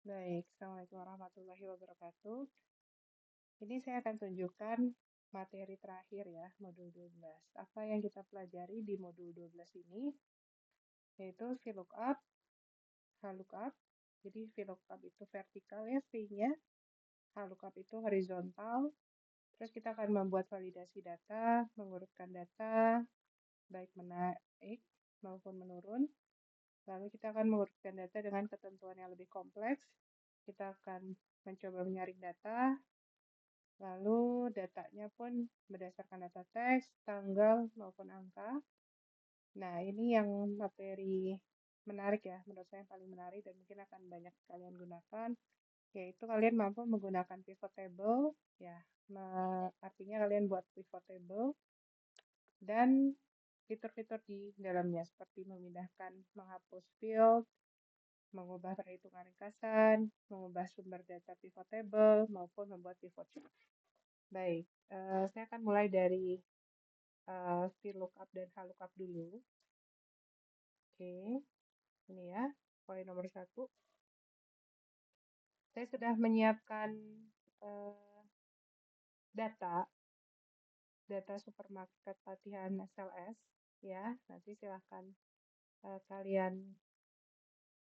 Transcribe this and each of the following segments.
Baik, Assalamualaikum warahmatullahi wabarakatuh. Ini saya akan tunjukkan materi terakhir ya, modul 12. Apa yang kita pelajari di modul 12 ini, yaitu VLOOKUP, HLOOKUP. Jadi VLOOKUP itu vertikal ya, V-nya. HLOOKUP itu horizontal. Terus kita akan membuat validasi data, mengurutkan data, baik menaik maupun menurun. Lalu kita akan mengurutkan data dengan ketentuan yang lebih kompleks. Kita akan mencoba menyaring data, lalu datanya pun berdasarkan data teks, tanggal, maupun angka. Nah, ini yang materi menarik ya, menurut saya yang paling menarik dan mungkin akan banyak kalian gunakan, yaitu kalian mampu menggunakan pivot table, ya, artinya kalian buat pivot table, dan fitur-fitur di dalamnya, seperti memindahkan, menghapus field, mengubah perhitungan ringkasan, mengubah sumber data pivot table, maupun membuat pivot chart. Baik, saya akan mulai dari VLOOKUP dan HLOOKUP dulu. Oke, ini ya, poin nomor 1. Saya sudah menyiapkan data supermarket latihan SLS, ya. Nanti silahkan kalian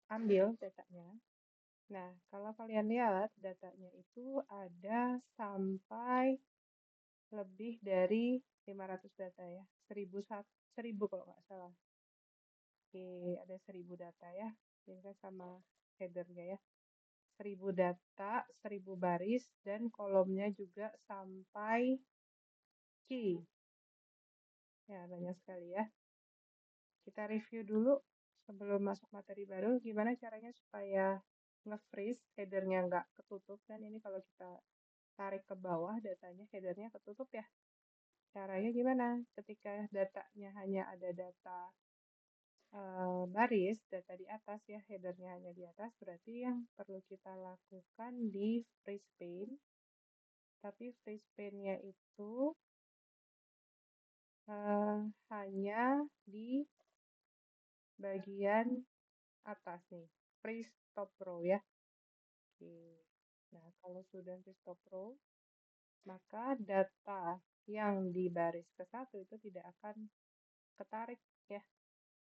ambil datanya. Nah, kalau kalian lihat datanya itu ada sampai lebih dari 500 data ya, 1000 kalau nggak salah. Oke, ada 1000 data ya, ini kan sama headernya ya. 1000 data, 1000 baris, dan kolomnya juga sampai key. Ya, banyak sekali ya. Kita review dulu sebelum masuk materi baru, gimana caranya supaya nge-freeze headernya nggak ketutup. Dan ini kalau kita tarik ke bawah datanya, headernya ketutup ya. Caranya gimana? Ketika datanya hanya ada data baris, data di atas ya, headernya hanya di atas, berarti yang perlu kita lakukan di freeze pane. Tapi freeze pane-nya itu hanya di bagian atas nih, freeze top row ya. Oke. Nah, kalau sudah freeze top row, maka data yang di baris ke-1 itu tidak akan ketarik ya.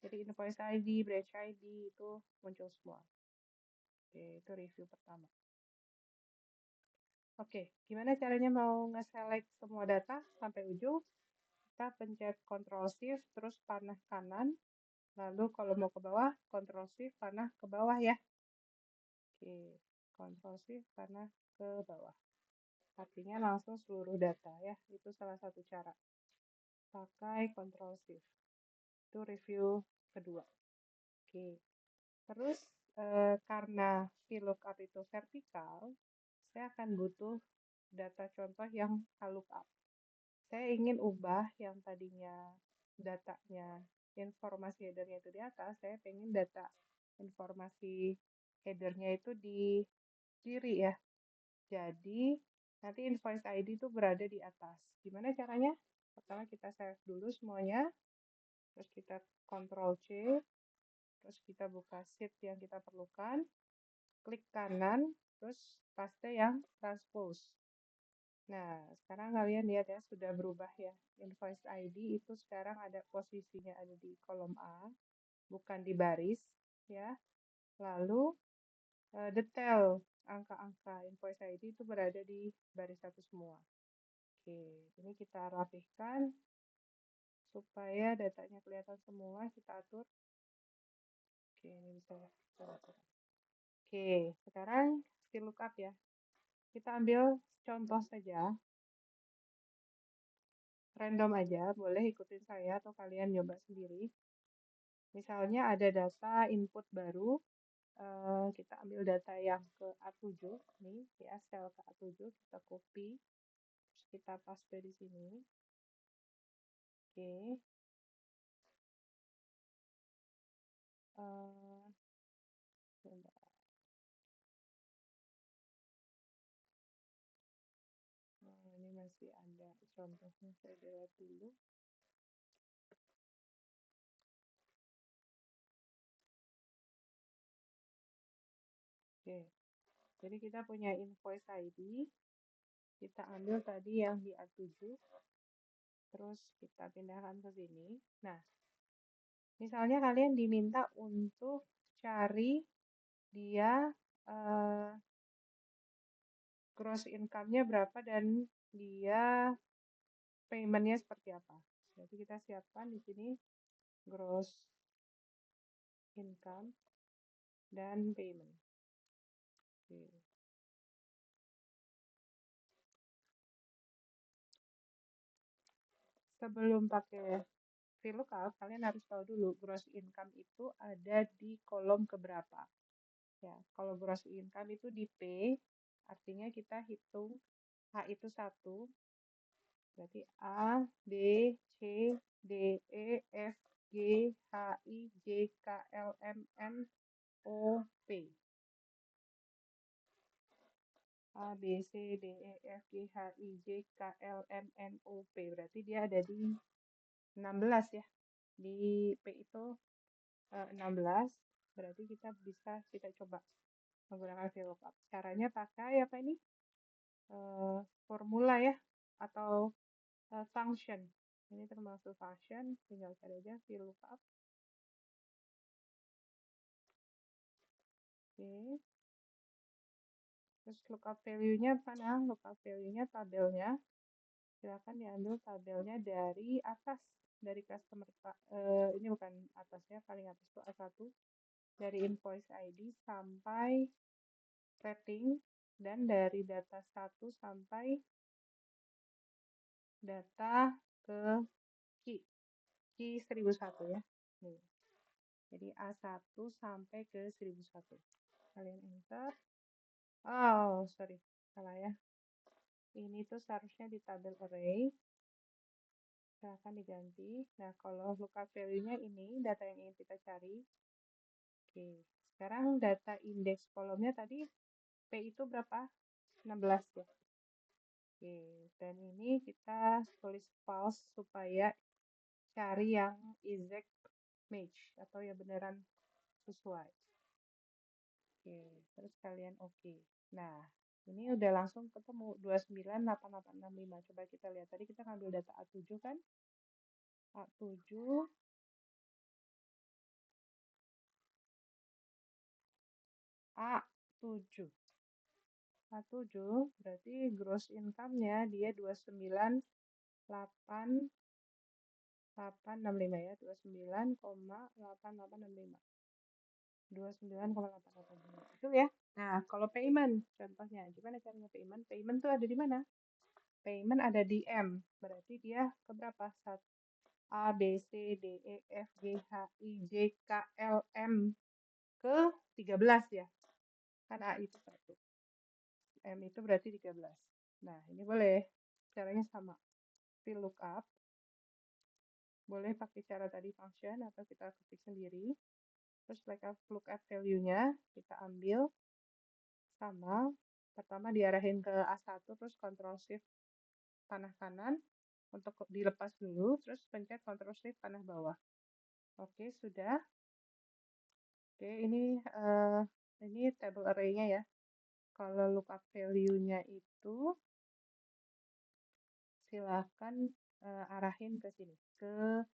Jadi invoice ID, branch ID itu muncul semua. Oke, itu review pertama. Oke, gimana caranya mau nge-select semua data sampai ujung? Kita pencet Ctrl Shift, terus panah kanan. Lalu kalau mau ke bawah, Ctrl Shift, panah ke bawah ya. Oke, Ctrl Shift, panah ke bawah. Artinya langsung seluruh data ya. Itu salah satu cara. Pakai Ctrl Shift. Itu review kedua. Oke. Terus karena VLOOKUP itu vertikal, saya akan butuh data contoh yang HLOOKUP. Saya ingin ubah yang tadinya datanya, informasi headernya itu di atas, saya ingin data informasi headernya itu di kiri ya. Jadi nanti invoice ID itu berada di atas. Gimana caranya? Pertama kita save dulu semuanya, terus kita Ctrl C, terus kita buka sheet yang kita perlukan, klik kanan, terus paste yang transpose. Nah, sekarang kalian lihat ya, sudah berubah ya. Invoice ID itu sekarang ada posisinya ada di kolom A, bukan di baris ya. Lalu detail angka-angka invoice ID itu berada di baris 1 semua. Oke, ini kita rapihkan supaya datanya kelihatan semua, kita atur. Oke, ini bisa kita atur. Oke, sekarang VLOOKUP ya. Kita ambil contoh saja. Random aja, boleh ikutin saya atau kalian nyoba sendiri. Misalnya ada data input baru, kita ambil data yang ke A7, nih ya, sel ke A7, kita copy, terus kita paste di sini. Oke. Ini masih ada contohnya, saya lihat dulu. Oke, Jadi kita punya invoice ID, kita ambil tadi yang di A7, terus kita pindahkan ke sini. Nah, misalnya kalian diminta untuk cari dia gross income-nya berapa dan dia payment-nya seperti apa. Jadi kita siapkan di sini gross income dan payment. Oke. Sebelum pakai VLOOKUP, kalian harus tahu dulu gross income itu ada di kolom keberapa. Ya, kalau gross income itu di P, artinya kita hitung H itu 1, berarti A, B, C, D, E, F, G, H, I, J, K, L, M, N, O, P. A, B, C, D, E, F, G, H, I, J, K, L, M, N, O, P. Berarti dia ada di 16 ya. Di P itu 16. Berarti kita coba menggunakan VLOOKUP. Caranya pakai apa ini? Formula ya. Atau function. Ini termasuk function. Tinggal cari aja VLOOKUP. Oke. Terus lookup value-nya mana? Lookup value-nya tabelnya. Silakan diambil tabelnya dari atas, dari customer. Ini bukan atasnya, paling atas itu A1. Dari invoice ID sampai rating dan dari data 1 sampai data ke key 1001 ya. Nih. Jadi A1 sampai ke 1001. Kalian enter. Oh, sorry. Salah ya. Ini tuh seharusnya di tabel array. Silahkan diganti. Nah, kalau lookup value-nya ini, data yang ingin kita cari. Oke, sekarang data indeks kolomnya tadi P itu berapa? 16 ya. Oke, dan ini kita tulis false supaya cari yang exact match atau ya beneran sesuai. Oke, terus kalian oke. Nah, ini udah langsung ketemu 298865. Coba kita lihat. Tadi kita ngambil data A7 kan? A7 A7 A7 berarti gross income-nya dia 29,8865 ya, 29,8865. 29,885. Itu ya. Nah, kalau payment contohnya, gimana caranya payment? Payment tuh ada di mana? Payment ada di M. Berarti dia ke berapa? A, B, C, D, E, F, G, H, I, J, K, L, M ke 13 ya. Kan A itu 1. M itu berarti 13. Nah, ini boleh. Caranya sama. VLOOKUP. Boleh pakai cara tadi function atau kita ketik sendiri. Terus lookup value-nya kita ambil sama. Pertama diarahin ke A1 terus Ctrl Shift panah kanan untuk dilepas dulu. Terus pencet Ctrl Shift panah bawah. Oke, sudah. Oke, ini table array-nya ya. Kalau lookup value-nya itu silahkan arahin ke sini, ke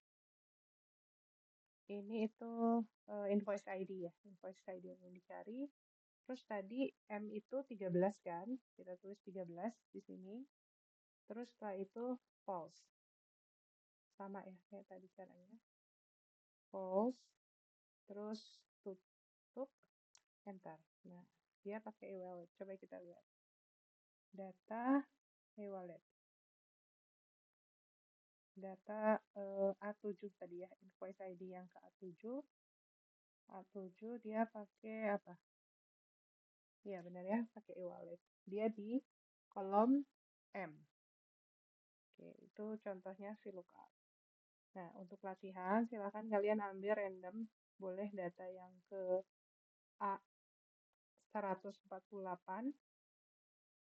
ini itu invoice ID ya, invoice ID yang dicari. Terus tadi M itu 13 kan, kita tulis 13 di sini. Terus setelah itu false. Sama ya, kayak tadi caranya. False, terus tutup, enter. Nah, dia pakai e-wallet. Coba kita lihat. Data e-wallet. Data A7 tadi ya, invoice ID yang ke A7. A7 dia pakai apa? Iya benar ya, pakai e-wallet. Dia di kolom M. Oke, itu contohnya VLOOKUP. Nah, untuk latihan, silahkan kalian ambil random. Boleh data yang ke A148.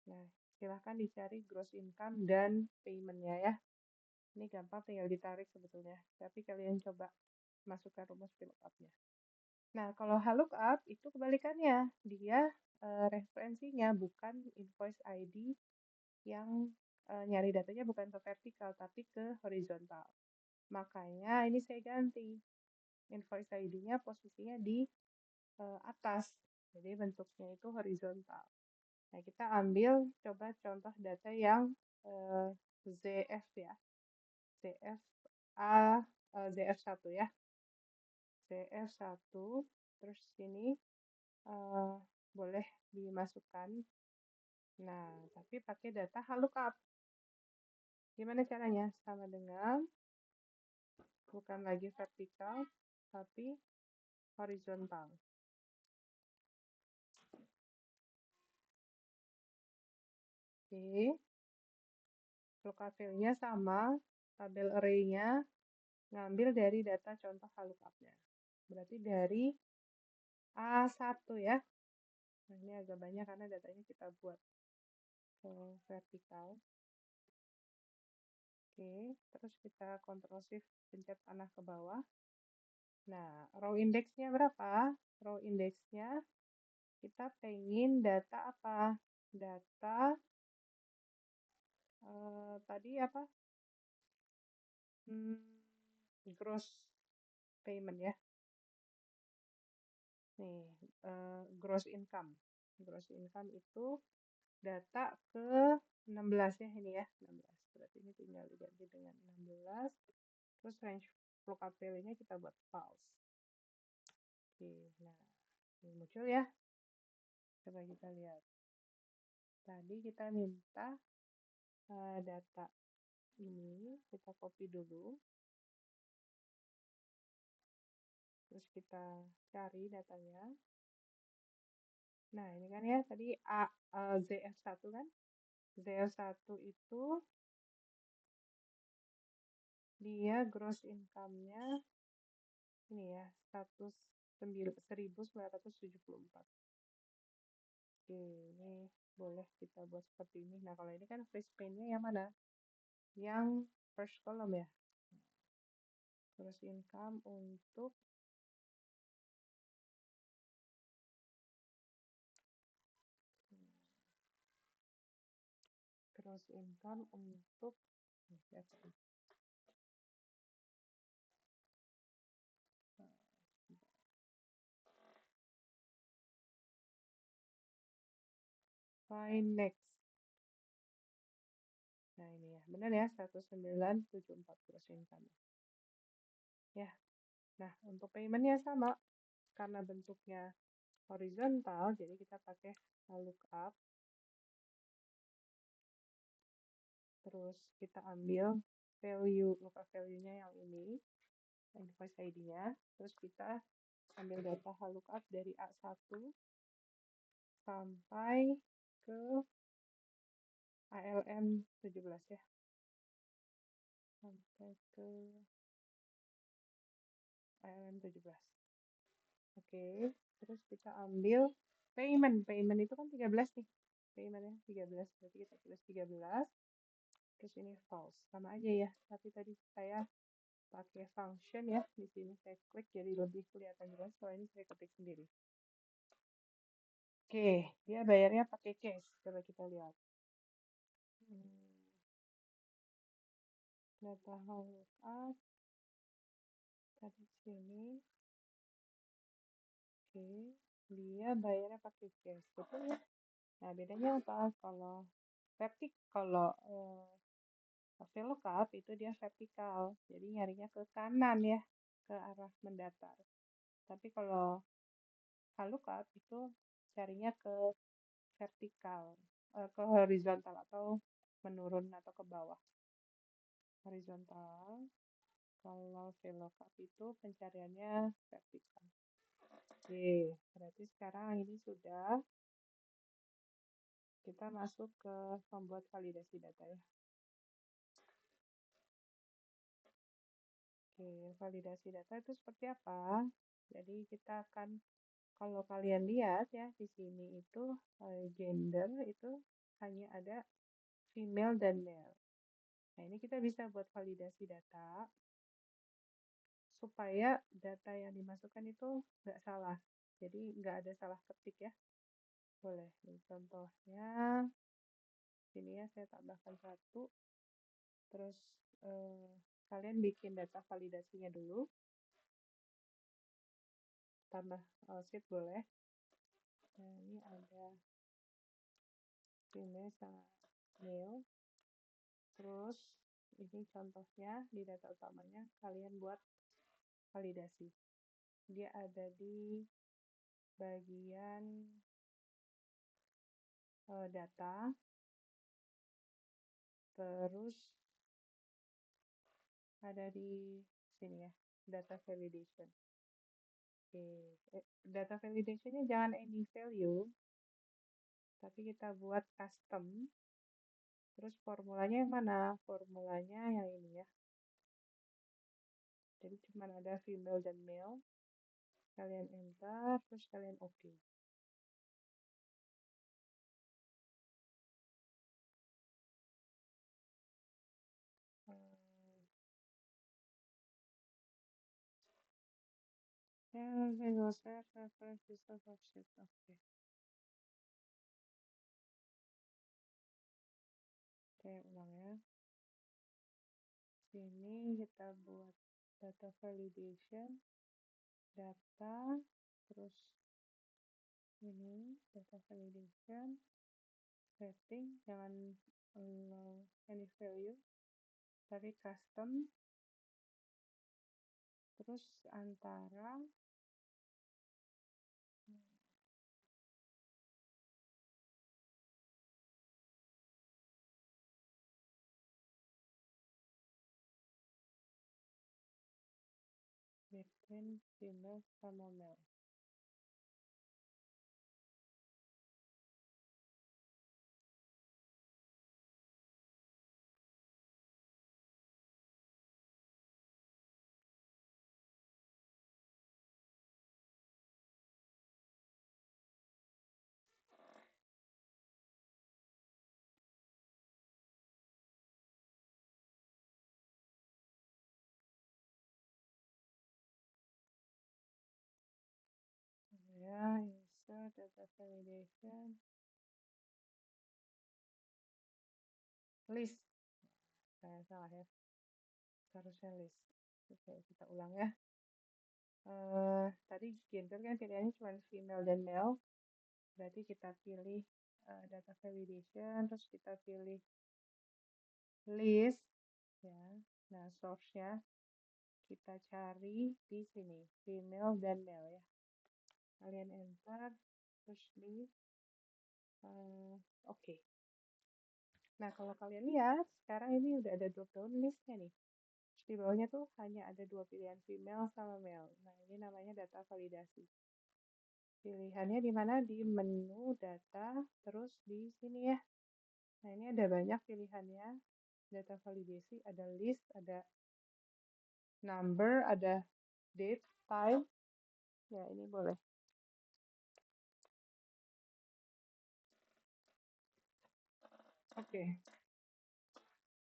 Nah, silahkan dicari gross income dan payment-nya ya. Ini gampang, tinggal ditarik sebetulnya. Tapi kalian coba masukkan rumus VLOOKUP-nya. Nah, kalau HLOOKUP itu kebalikannya. Dia referensinya, bukan invoice ID yang nyari datanya bukan ke vertikal, tapi ke horizontal. Makanya ini saya ganti. Invoice ID-nya posisinya di atas. Jadi bentuknya itu horizontal. Nah, kita ambil coba contoh data yang ZF ya. ZF A, ZF1 ya. ZF1, terus sini boleh dimasukkan. Nah, tapi pakai data lookup. Gimana caranya? Sama dengan bukan lagi vertikal, tapi horizontal. Oke, lookup value-nya sama, tabel array-nya ngambil dari data contoh lookup-nya. Berarti dari A1 ya. Nah, ini agak banyak karena datanya kita buat ke vertikal. Oke, terus kita Ctrl Shift pencet panah ke bawah. Nah, row index-nya berapa? Row index-nya kita pengen data apa? Data tadi apa? Gross payment ya. Nih, gross income. Gross income itu data ke 16 ya ini ya, 16. Berarti ini tinggal diganti dengan 16. Terus range lookup value-nya kita buat false. Oke, nah ini muncul ya. Coba kita lihat. Tadi kita minta data ini, kita copy dulu. Terus kita cari datanya. Nah, ini kan ya, tadi ZF1 kan. ZF1 itu dia gross income-nya ini ya, 1974. Oke, ini boleh kita buat seperti ini. Nah, kalau ini kan freeze paint-nya yang mana? Yang first column ya. Gross income untuk gross income untuk find next. Nah, ini ya. Benar ya, 1974 gross income. Ya. Nah, untuk payment-nya sama. Karena bentuknya horizontal, jadi kita pakai lookup. Terus kita ambil lookup value-nya yang ini, invoice ID-nya. Terus kita ambil data lookup dari A1 sampai ke ALM 17 ya. Sampai ke ALM 17. Oke, terus kita ambil payment. Payment itu kan 13 nih. Paymentnya 13, berarti kita tulis 13. Terus ini false, sama aja ya. Tapi tadi saya pakai function ya. Di sini saya klik jadi lebih kelihatan jelas. Kalau ini saya ketik sendiri. Oke, dia bayarnya pakai cash. Coba kita lihat. Data lookup. Tadi sini. Oke, dia bayarnya pakai cash, betul ya? Nah, bedanya apa? Kalau VLOOKUP itu dia vertikal, jadi nyarinya ke kanan ya, ke arah mendatar. Tapi kalau VLOOKUP itu carinya ke vertikal, ke horizontal atau menurun atau ke bawah. Horizontal. Kalau VLOOKUP itu pencariannya vertikal. Oke, berarti sekarang ini sudah kita masuk ke membuat validasi data ya. Oke, validasi data itu seperti apa? Jadi kita akan, kalau kalian lihat ya, di sini itu gender itu hanya ada female dan male. Nah, ini kita bisa buat validasi data supaya data yang dimasukkan itu nggak salah. Jadi nggak ada salah ketik ya. Boleh. Ini contohnya, sini ya saya tambahkan 1. Terus kalian bikin data validasinya dulu. Tambah sheet boleh. Nah, ini ada female sama male. Terus ini contohnya di data utamanya kalian buat validasi. Dia ada di bagian data. Terus ada di sini ya, data validation. Oke, data validationnya jangan any value, tapi kita buat custom. Terus formulanya yang mana? Formulanya yang ini ya. Jadi cuma ada female dan male. Kalian enter, terus kalian oke. Single set, reference, resource, object. Oke. Oke, ulang ya. Sini kita buat data validation, data, terus ini data validation, setting, jangan any value, tapi custom, terus antara between female sama male. Ya, insert data validation, list. Saya salah ya, harusnya list. Oke, kita ulang ya. Tadi gender kan pilihannya cuma female dan male. Berarti kita pilih data validation, terus kita pilih list. Ya. Nah, source-nya kita cari di sini, female dan male ya. Kalian enter, terus di oke. Nah, kalau kalian lihat, sekarang ini udah ada drop down listnya nih. Di bawahnya tuh hanya ada 2 pilihan, female sama male. Nah, ini namanya data validasi. Pilihannya di mana? Di menu data, terus di sini ya. Nah, ini ada banyak pilihannya. Data validasi, ada list, ada number, ada date, time. Ya, ini boleh. Oke.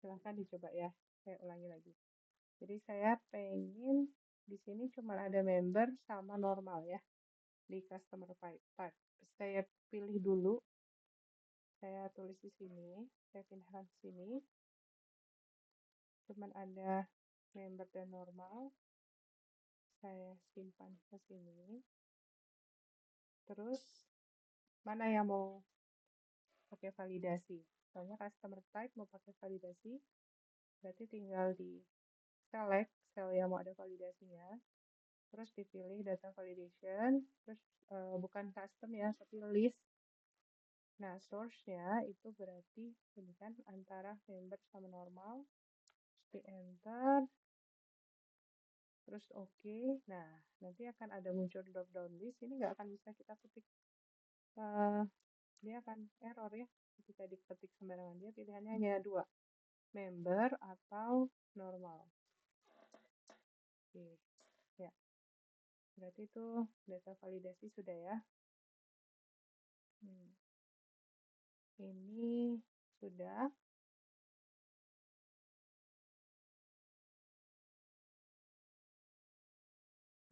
Silahkan dicoba ya. Saya ulangi lagi. Jadi saya pengen di sini cuma ada member sama normal ya. Di customer type. Saya pilih dulu. Saya tulis di sini. Saya pindahkan ke sini. Cuman ada member dan normal. Saya simpan ke sini. Terus mana yang mau pakai validasi? Soalnya customer type mau pakai validasi, berarti tinggal di select sel yang mau ada validasinya, terus dipilih data validation, terus bukan custom ya, tapi list. Nah, source-nya itu berarti ini kan antara member sama normal, terus di enter, terus oke. Nah, nanti akan ada muncul drop down list, ini nggak akan bisa kita ketik, dia akan error ya, ketika diketik sembarangan. Dia pilihannya hanya 2, member atau normal. Oke, ya. Berarti itu data validasi sudah ya. Ini sudah.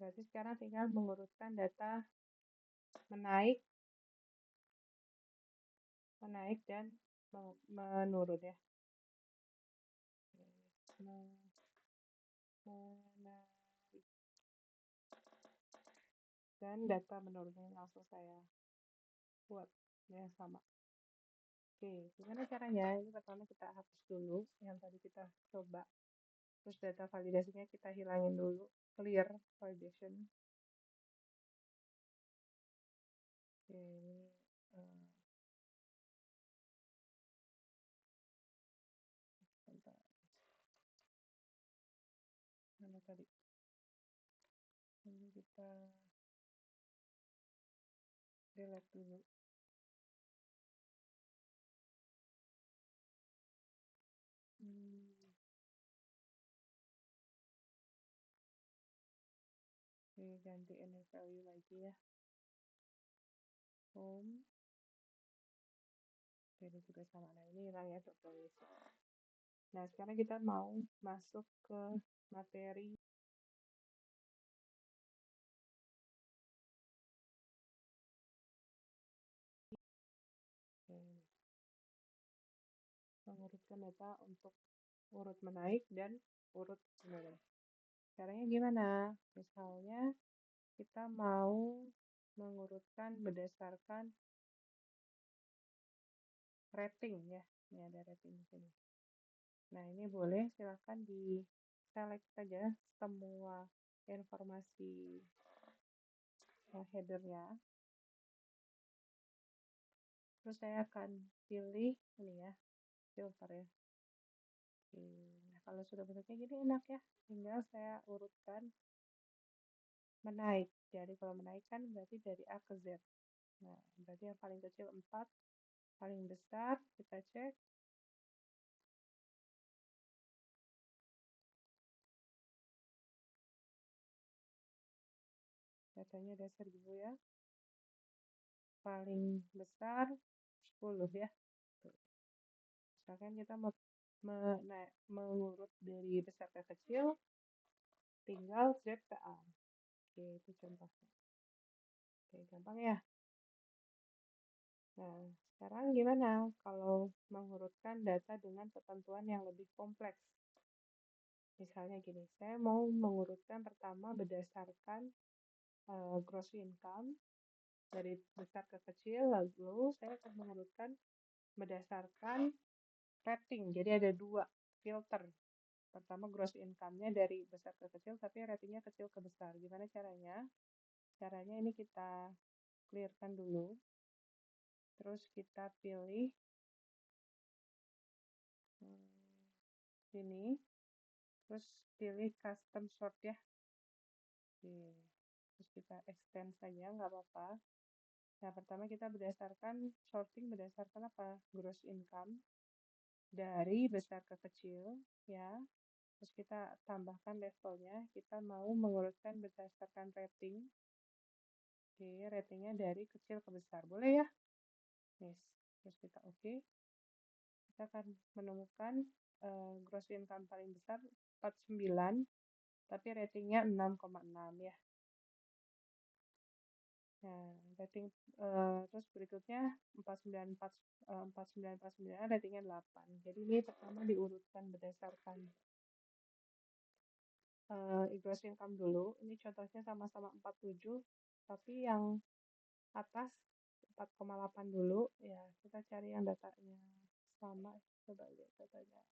Berarti sekarang tinggal mengurutkan data menaik menaik dan menurun ya. Menaik dan data menurunnya langsung saya buat yang sama. Oke, gimana caranya? Ini pertama kita hapus dulu yang tadi kita coba. Terus data validasinya kita hilangin dulu. Clear validation. Oke, ini bentar. Mana tadi? Ini kita delete dulu. Oke, ganti NF value lagi ya. Home. Ini juga sama. Nah, ini hilang ya tulis. Nah, sekarang kita mau masuk ke materi. Mengurutkan data untuk urut menaik dan urut menurun. Caranya gimana? Misalnya kita mau mengurutkan berdasarkan rating ya. Ini ada rating di sini. Nah, ini boleh silahkan di select saja semua informasi headernya. Terus saya akan pilih ini ya, filter ya. Oke. Nah, kalau sudah bentuknya gini enak ya. Tinggal saya urutkan menaik. Jadi kalau menaik kan berarti dari A ke Z. Nah, berarti yang paling kecil 4, paling besar kita cek. Datanya dasar dulu ya. Paling besar 10 ya. Misalkan kita mau mengurut dari besar ke kecil, tinggal Z ke A. Oke, itu contohnya. Oke, gampang ya. Nah, sekarang gimana kalau mengurutkan data dengan ketentuan yang lebih kompleks? Misalnya gini, saya mau mengurutkan pertama berdasarkan gross income dari besar ke kecil, lalu saya akan mengurutkan berdasarkan rating. Jadi ada 2 filter. Pertama gross income-nya dari besar ke kecil, tapi ratingnya kecil ke besar. Gimana caranya? Caranya ini kita clearkan dulu. Terus kita pilih sini. Terus pilih custom sort ya. Oke. Terus kita extend saja, nggak apa-apa. Nah, pertama kita berdasarkan sorting berdasarkan apa? Gross income dari besar ke kecil ya. Terus kita tambahkan levelnya. Kita mau mengurutkan berdasarkan rating. Oke, ratingnya dari kecil ke besar. Boleh ya? Yes. Terus kita oke. Kita akan menemukan gross income paling besar 49, tapi ratingnya 6,6 ya. Nah, rating terus berikutnya 4949 ratingnya 8. Jadi ini pertama diurutkan berdasarkan gross income dulu. Ini contohnya sama-sama 47, tapi yang atas 4,8 dulu. Ya, kita cari yang datanya sama. Coba lihat datanya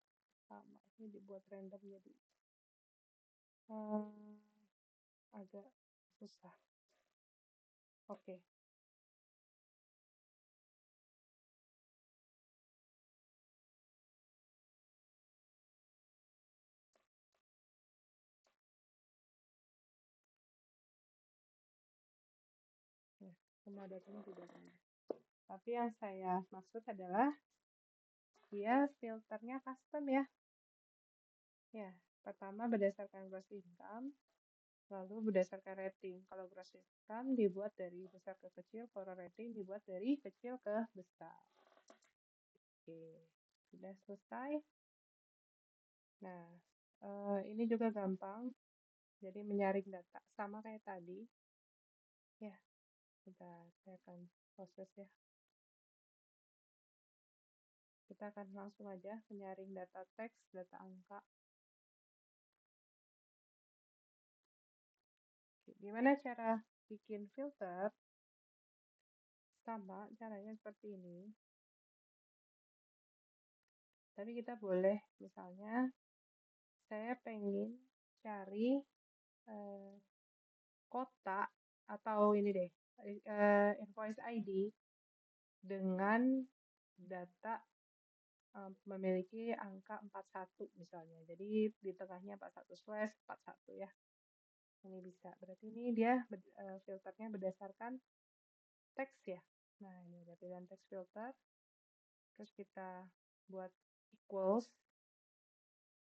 sama. Ini dibuat random jadi agak susah. Oke. Ya, semua datanya tidak sama. Tapi yang saya maksud adalah dia filternya custom ya. Ya, pertama berdasarkan gross income, lalu berdasarkan rating. Kalau gross income dibuat dari besar ke kecil, kalau rating dibuat dari kecil ke besar. Oke, sudah selesai. Nah, ini juga gampang. Jadi menyaring data sama kayak tadi. Ya, saya akan proses ya. kita akan langsung aja menyaring data teks, data angka. Gimana cara bikin filter? Sama, caranya seperti ini. Tapi kita boleh, misalnya, saya pengen cari kota atau ini deh, invoice ID dengan data memiliki angka 41 misalnya. Jadi di tengahnya 41/41 ya. Ini bisa. Berarti ini dia filternya berdasarkan teks ya. Nah, ini ada pilihan teks filter. Terus kita buat equals.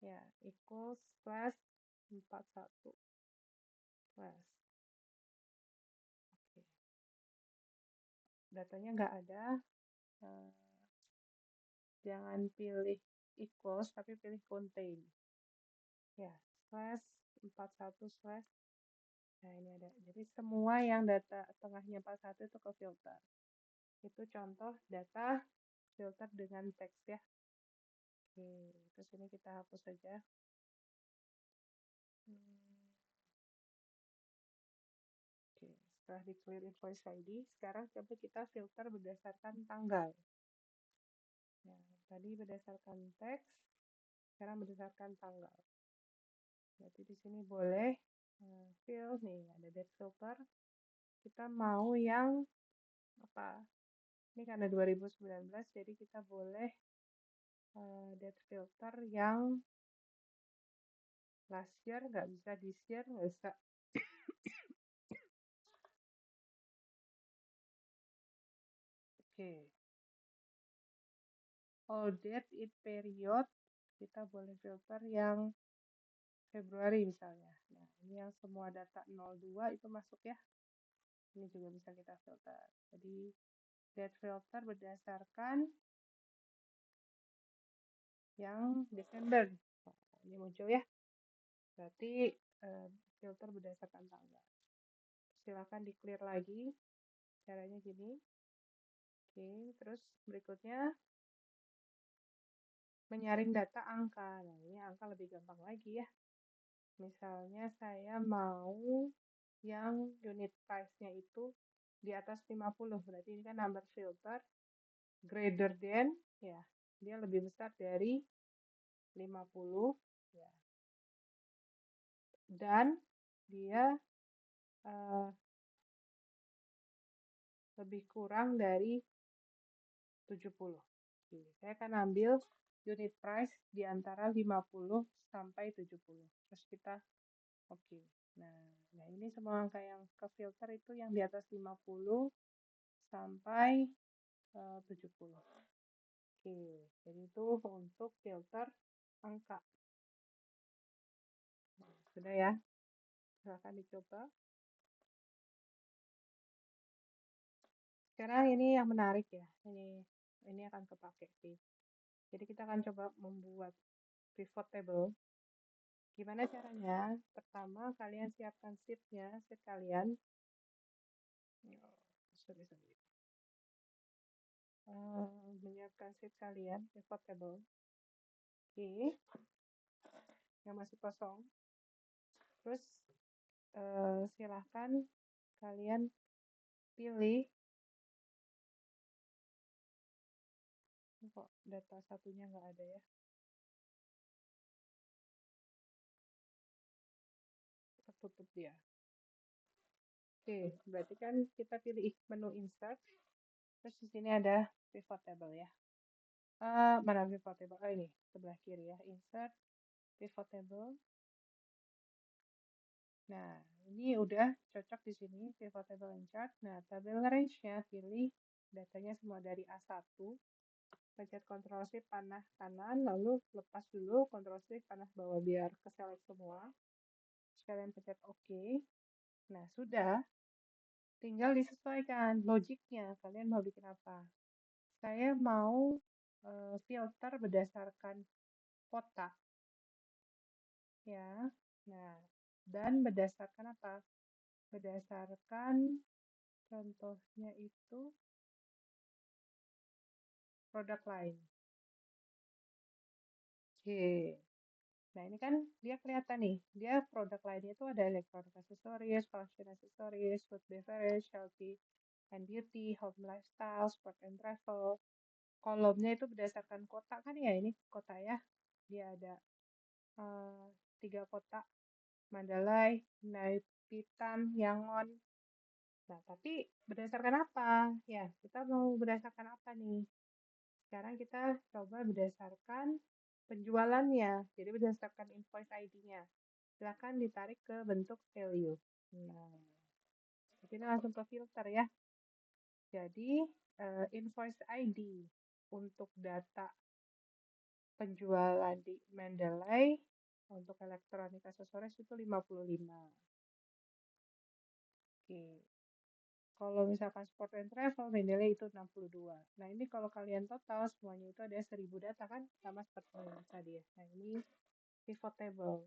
Ya, equals slash 41 slash. Oke. Datanya nggak ada. Jangan pilih equals, tapi pilih contain. Ya, slash 41 slash. Nah, ini ada. Jadi semua yang data tengahnya 41 itu ke filter. Itu contoh data filter dengan teks ya. Oke, terus ini kita hapus saja. Oke, setelah di clear invoice ID, sekarang coba kita filter berdasarkan tanggal. Nah, tadi berdasarkan teks, sekarang berdasarkan tanggal. Berarti di sini boleh fill nih, ada date filter. Kita mau yang apa? Ini karena 2019, jadi kita boleh date filter yang last year, nggak bisa this year, nggak bisa. Oke. All date in period, kita boleh filter yang Februari misalnya. Nah, ini yang semua data 02 itu masuk ya. Ini juga bisa kita filter. Jadi, date filter berdasarkan yang Desember. Nah, ini muncul ya. Berarti filter berdasarkan tanggal. Silakan di clear lagi. Caranya gini. Oke, terus berikutnya menyaring data angka. Nah, ini angka lebih gampang lagi ya. Misalnya saya mau yang unit price-nya itu di atas 50. Berarti ini kan number filter greater than, ya, dia lebih besar dari 50. Ya. Dan dia lebih kurang dari 70. Oke, saya akan ambil unit price di antara 50 sampai 70. Terus kita oke. Nah, ini semua angka yang ke filter itu yang di atas 50 sampai 70. Oke, jadi itu untuk filter angka. Nah, sudah ya, silahkan dicoba. Sekarang ini yang menarik ya, ini akan kepake sih. Jadi kita akan coba membuat pivot table. Gimana caranya? Pertama, kalian siapkan sheet-nya, sheet kalian. Menyiapkan sheet kalian, pivot table. Oke, yang masih kosong. Terus silahkan kalian pilih. Kok data satunya nggak ada ya? Tertutup dia. Oke, berarti kan kita pilih menu insert. Terus di sini ada pivot table ya. Mana pivot table? Oh ini, sebelah kiri ya. Insert pivot table. Nah, ini udah cocok di sini pivot table and chart. Nah, tabel range-nya pilih datanya semua dari A1. Pencet Ctrl Shift panah kanan, lalu lepas dulu Ctrl Shift panah bawah biar ke select semua. Sekalian pencet OK. Nah, sudah. Tinggal disesuaikan logiknya. Kalian mau bikin apa? Saya mau filter berdasarkan kota. Ya. Nah, dan berdasarkan apa? Berdasarkan contohnya itu produk lain. Oke. Nah, ini kan dia kelihatan nih, dia produk lainnya itu ada electronic accessories, fashion accessories, food beverage, healthy and beauty, home lifestyle, sport and travel. Kolomnya itu berdasarkan kota kan ya, ini kota ya. Dia ada 3 kota, Mandalay, Naypyidaw, Yangon. Nah, tapi berdasarkan apa? Ya, kita mau berdasarkan apa nih? Sekarang kita coba berdasarkan penjualannya. Jadi berdasarkan invoice ID-nya. Silakan ditarik ke bentuk value. Nah, kita langsung ke filter ya. Jadi invoice ID untuk data penjualan di Mendeley untuk elektronik aksesoris itu 55. Oke. Kalau misalkan sport and travel, Mendeley itu 62. Nah, ini kalau kalian total semuanya itu ada 1000 data kan, sama seperti yang tadi ya. Nah, ini pivot table.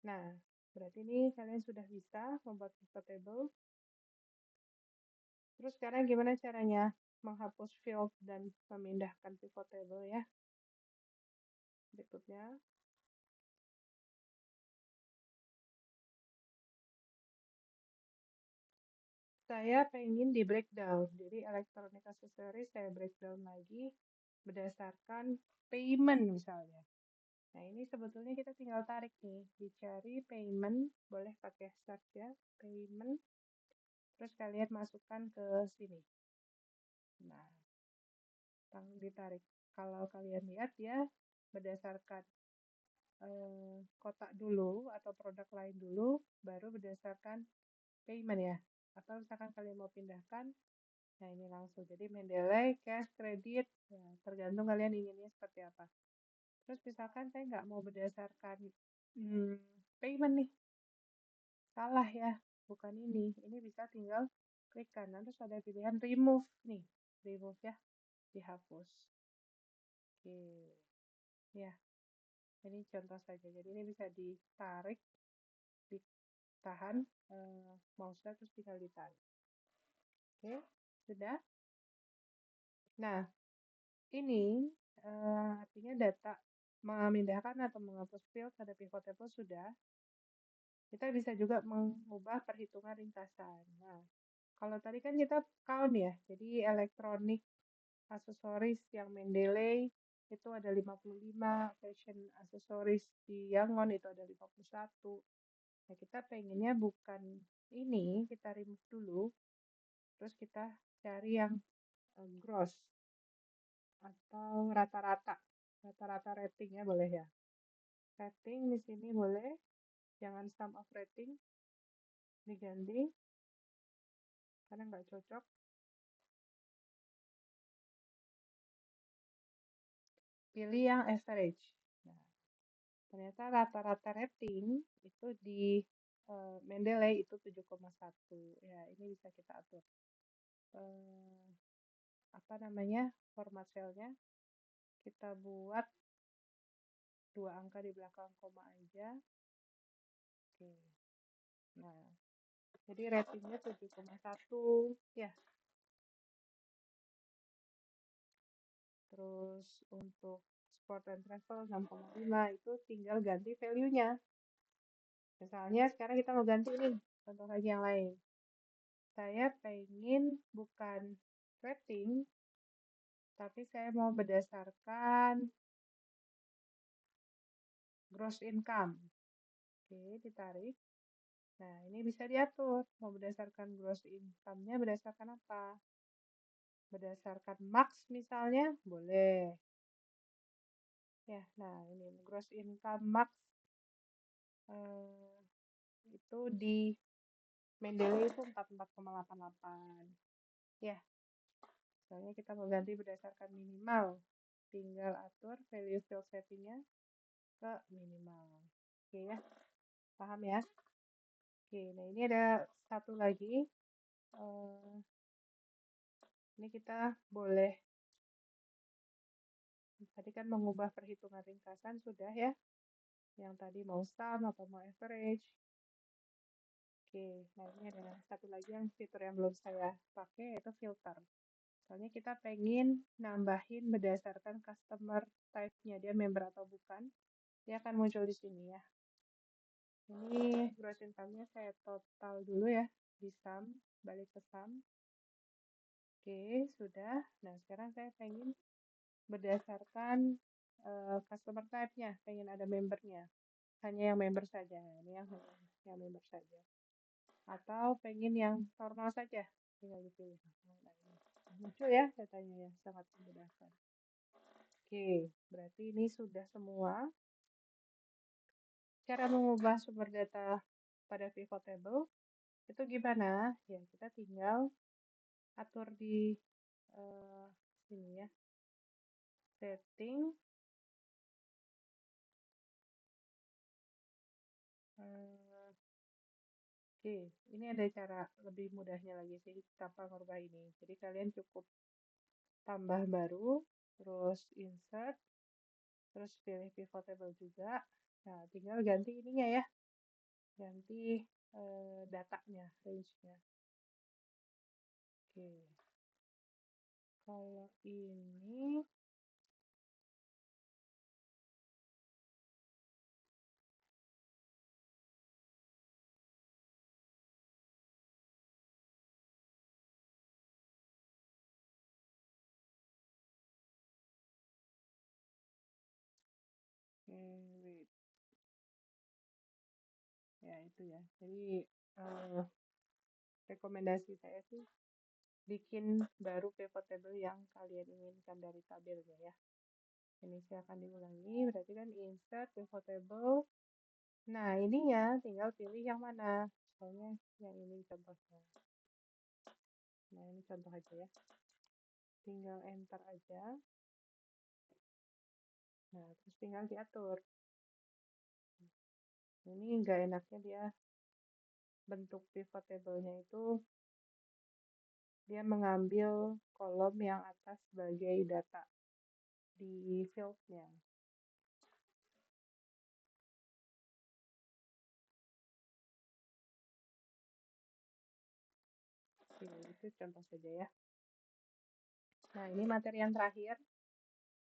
Nah, berarti ini kalian sudah bisa membuat pivot table. Terus sekarang gimana caranya menghapus field dan memindahkan pivot table ya? Berikutnya, saya pengen di breakdown. Jadi elektronik aksesoris saya breakdown lagi berdasarkan payment misalnya. Nah, ini sebetulnya kita tinggal tarik nih, dicari payment, boleh pakai search ya, payment, terus kalian masukkan ke sini. Nah, ditarik. Kalau kalian lihat ya, berdasarkan kotak dulu atau produk lain dulu, baru berdasarkan payment ya. Atau misalkan kalian mau pindahkan, nah ini langsung. Jadi Mendeley, cash, kredit, ya, tergantung kalian inginnya seperti apa. Terus misalkan saya nggak mau berdasarkan payment nih, salah ya, bukan ini. Ini bisa tinggal klik kanan, terus ada pilihan remove nih, remove ya, dihapus. Oke, ya, ini contoh saja. Jadi ini bisa ditarik, ditahan mouse-nya terus tinggal ditarik. Oke, sudah. Nah, ini artinya data memindahkan atau menghapus field pada pivot table sudah. Kita bisa juga mengubah perhitungan ringkasan. Nah, kalau tadi kan kita count ya, jadi elektronik aksesoris yang Mendeley itu ada 55, fashion aksesoris di Yangon itu ada 51. Nah, kita pengennya bukan ini, kita remove dulu, terus kita cari yang gross atau rata-rata. Rata-rata ratingnya boleh ya. Rating di sini boleh, jangan sum of rating, diganti, karena nggak cocok. Pilih yang average. Nah, ternyata rata-rata rating itu di Mendeley itu 7,1. Ya, ini bisa kita atur. Apa namanya, format selnya. Kita buat 2 angka di belakang koma aja. Oke. Nah, jadi ratingnya 7,1 ya. Terus untuk sport and travel 6,5 itu tinggal ganti value-nya. Misalnya sekarang kita mau ganti nih, contoh lagi yang lain. Saya pengen bukan rating, tapi saya mau berdasarkan gross income. Oke, ditarik. Nah, ini bisa diatur. Mau berdasarkan gross income-nya berdasarkan apa? Berdasarkan max misalnya, boleh. Ya, nah ini gross income max itu di Mendeley itu 44,88. Ya, misalnya kita mau ganti berdasarkan minimal, tinggal atur value field settingnya ke minimal. Oke ya, paham ya? Oke, nah ini ada satu lagi. Ini kita boleh, tadi kan mengubah perhitungan ringkasan sudah ya. Yang tadi mau sum atau mau average. Oke, nah ini ada satu lagi yang fitur yang belum saya pakai yaitu filter. Soalnya kita pengen nambahin berdasarkan customer type-nya, dia member atau bukan. Dia akan muncul di sini ya. Ini gross income-nya saya total dulu ya, di sum, balik ke sum. Oke, sudah. Nah, sekarang saya pengen berdasarkan customer type-nya, pengen ada membernya. Hanya yang member saja, ini yang member saja. Atau pengen yang normal saja, tinggal dipilih. Muncul ya datanya ya, sangat memudahkan. Oke, berarti ini sudah semua. Cara mengubah sumber data pada pivot table itu gimana? Ya, kita tinggal atur di sini ya. Setting. Oke, ini ada cara lebih mudahnya lagi sih tanpa merubah ini. Jadi kalian cukup tambah baru, terus insert, terus pilih pivot table juga. Nah, tinggal ganti ininya ya. Ganti datanya, range-nya. Oke. Kalau ini wait. Ya itu ya. Jadi rekomendasi saya sih bikin baru pivot table yang kalian inginkan dari tabelnya ya. Ini saya akan diulangi, berarti kan insert pivot table. Nah, ininya tinggal pilih yang mana. Misalnya yang ini contohnya. Nah, ini contoh aja ya. Tinggal enter aja. Nah, terus tinggal diatur. Ini nggak enaknya dia bentuk pivot table-nya itu dia mengambil kolom yang atas sebagai data di field-nya. Itu contoh saja ya. Nah, ini materi yang terakhir,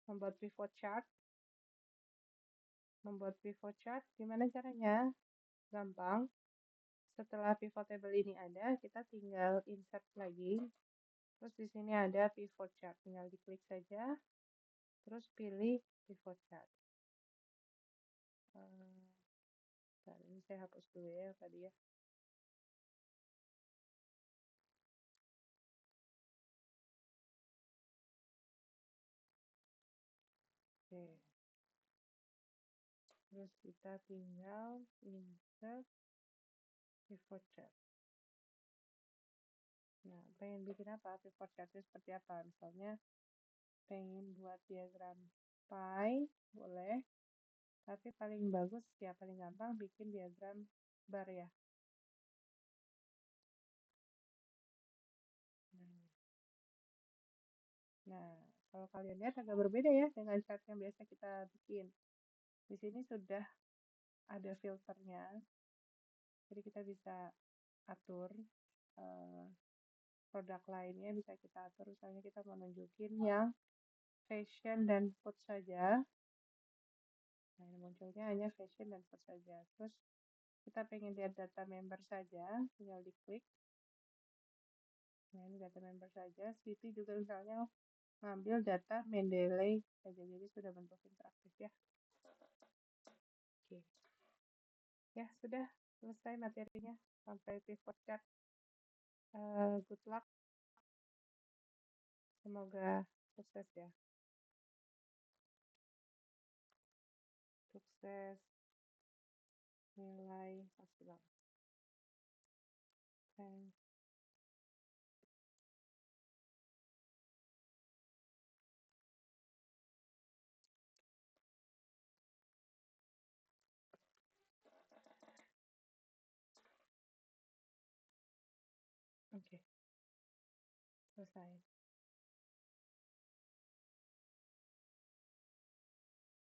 membuat pivot chart. Membuat pivot chart, gimana caranya? Gampang. Setelah pivot table ini ada, kita tinggal insert lagi. Terus di sini ada pivot chart, tinggal diklik saja. Terus pilih pivot chart. Ini saya hapus dulu ya tadi ya. Oke. Terus kita tinggal insert pivot chart. Nah, pengen bikin apa? Pivot chartnya seperti apa? Misalnya pengen buat diagram pie, boleh. Tapi paling bagus ya, paling gampang bikin diagram bar ya. Nah, kalau kalian lihat agak berbeda ya dengan chart yang biasa kita bikin. Di sini sudah ada filternya. Jadi kita bisa atur produk lainnya, bisa kita atur. Misalnya kita mau nunjukin yang fashion dan food saja. Nah, ini munculnya hanya fashion dan food saja. Terus kita pengen lihat data member saja, tinggal diklik. Nah, ini data member saja. Sweety juga misalnya ngambil data Mendeley saja, jadi sudah bentuk interaktif ya. Oke. Ya, sudah selesai materinya sampai pivot chart. Good luck. Semoga sukses ya. Sukses nilai maksimal. Thanks. Oke. Selesai.